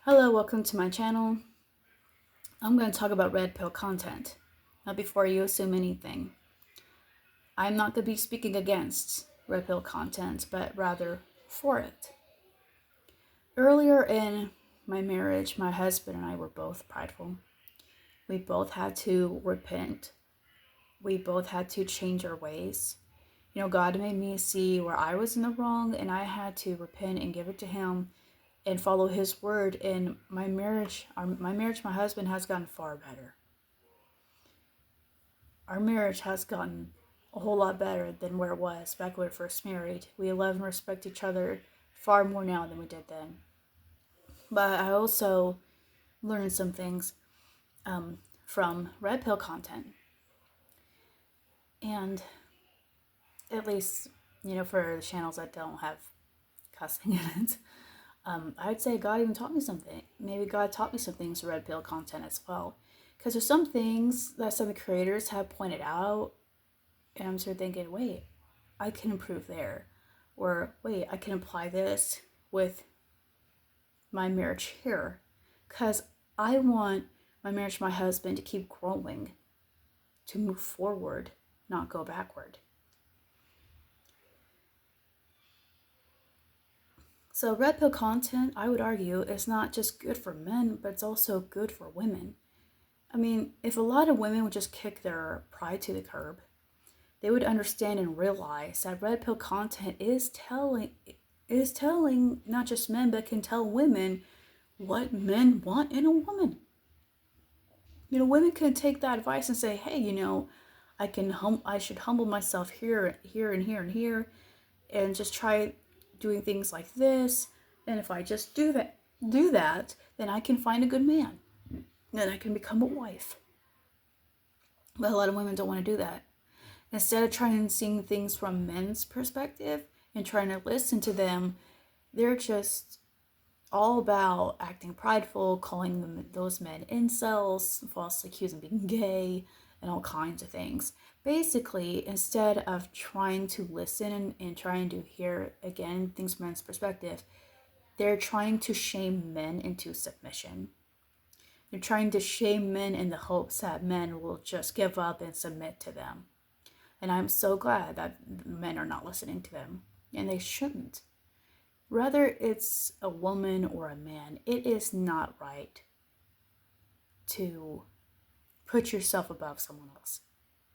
Hello, welcome to my channel. I'm going to talk about red pill content. Now, before you assume anything, I'm not going to be speaking against red pill content, but rather for it. Earlier in my marriage, my husband and I were both prideful. We both had to repent. We both had to change our ways. God made me see where I was in the wrong, and I had to repent and give it to Him and follow His word. And my husband has gotten far better. Our marriage has gotten a whole lot better than where it was back when we were first married. We love and respect each other far more now than we did then. But I also learned some things from red pill content. And at least, for the channels that don't have cussing in it, I'd say God even taught me something. Maybe God taught me some things through red pill content as well. Because there's some things that some of the creators have pointed out, and I'm sort of thinking, wait, I can improve there. Or wait, I can apply this with my marriage here. Because I want my marriage to my husband to keep growing, to move forward, not go backward. So, red pill content, I would argue, is not just good for men, but it's also good for women. I mean, if a lot of women would just kick their pride to the curb, they would understand and realize that red pill content is telling not just men but can tell women what men want in a woman. Women can take that advice and say, hey, I should humble myself here, here, and here, and here, and just try doing things like this. And if I just do that, then I can find a good man. Then I can become a wife. But a lot of women don't want to do that. Instead of trying and seeing things from men's perspective and trying to listen to them, they're just all about acting prideful, calling those men incels, falsely accusing them of being gay, and all kinds of things. Basically, instead of trying to listen and trying to hear, again, things from men's perspective, they're trying to shame men into submission. They're trying to shame men in the hopes that men will just give up and submit to them. And I'm so glad that men are not listening to them, and they shouldn't. Whether it's a woman or a man, it is not right to put yourself above someone else.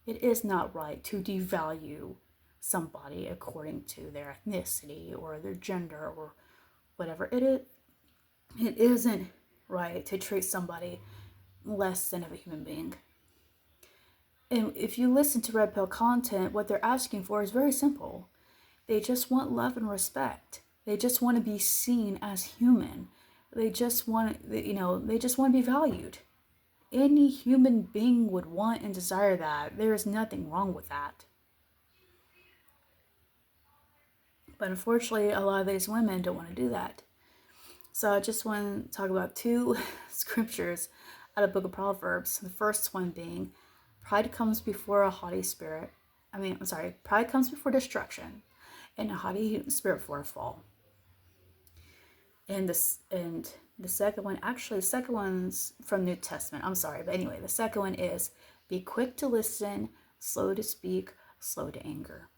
It is not right to devalue somebody according to their ethnicity or their gender or whatever. It isn't right to treat somebody less than of a human being. And if you listen to red pill content, what they're asking for is very simple. They just want love and respect. They just want to be seen as human. They just want, they just want to be valued. Any human being would want and desire that. There is nothing wrong with that. But unfortunately, a lot of these women don't want to do that. So I just want to talk about two scriptures out of the book of Proverbs. The first one being, pride comes before a haughty spirit. Pride comes before destruction, and a haughty spirit before a fall. And the second one, actually, the second one's from New Testament. I'm sorry, but anyway, the second one is, be quick to listen, slow to speak, slow to anger.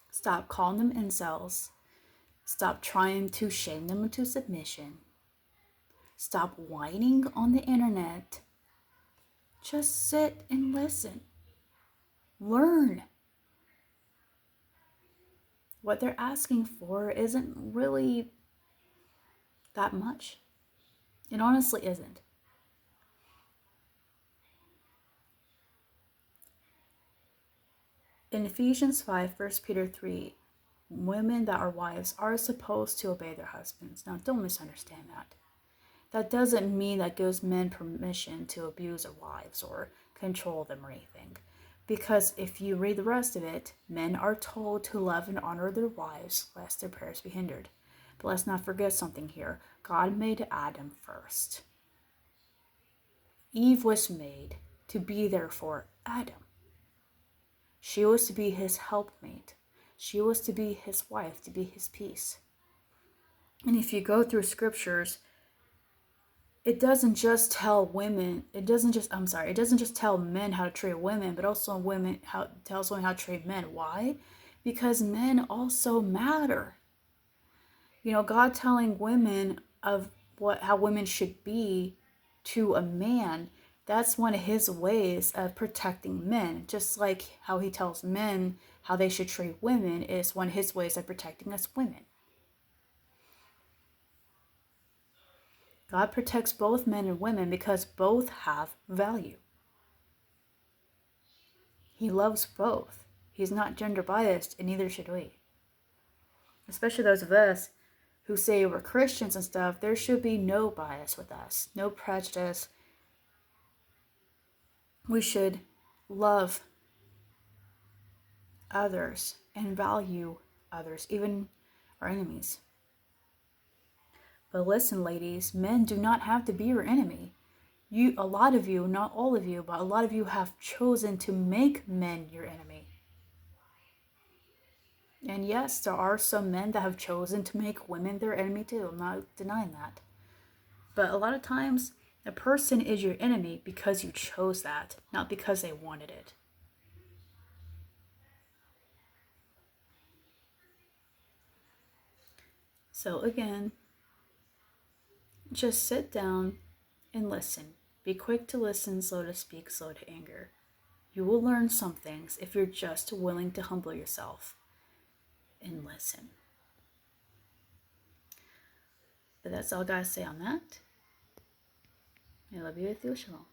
Stop calling them incels. Stop trying to shame them into submission. Stop whining on the internet. Just sit and listen. Learn. What they're asking for isn't really that much. It honestly isn't. In Ephesians 5, 1 Peter 3, women that are wives are supposed to obey their husbands. Now, don't misunderstand that. That doesn't mean that gives men permission to abuse their wives or control them or anything. Because if you read the rest of it, men are told to love and honor their wives, lest their prayers be hindered. But let's not forget something here. God made Adam first. Eve was made to be there for Adam. She was to be his helpmate. She was to be his wife, to be his peace. And if you go through scriptures, it doesn't just tell women, it doesn't just tell men how to treat women, but also tells women how to treat men. Why? Because men also matter. God telling women of how women should be to a man, that's one of his ways of protecting men. Just like how he tells men how they should treat women is one of his ways of protecting us women. God protects both men and women because both have value. He loves both. He's not gender biased, and neither should we. Especially those of us who say we're Christians and stuff, there should be no bias with us, no prejudice. We should love others and value others, even our enemies. But listen, ladies, men do not have to be your enemy. A lot of you, not all of you, but a lot of you have chosen to make men your enemy. And yes, there are some men that have chosen to make women their enemy too. I'm not denying that. But a lot of times, a person is your enemy because you chose that, not because they wanted it. So again, just sit down and listen. Be quick to listen, slow to speak, slow to anger. You will learn some things if you're just willing to humble yourself and listen. But that's all I gotta say on that. I love you with you. Shalom.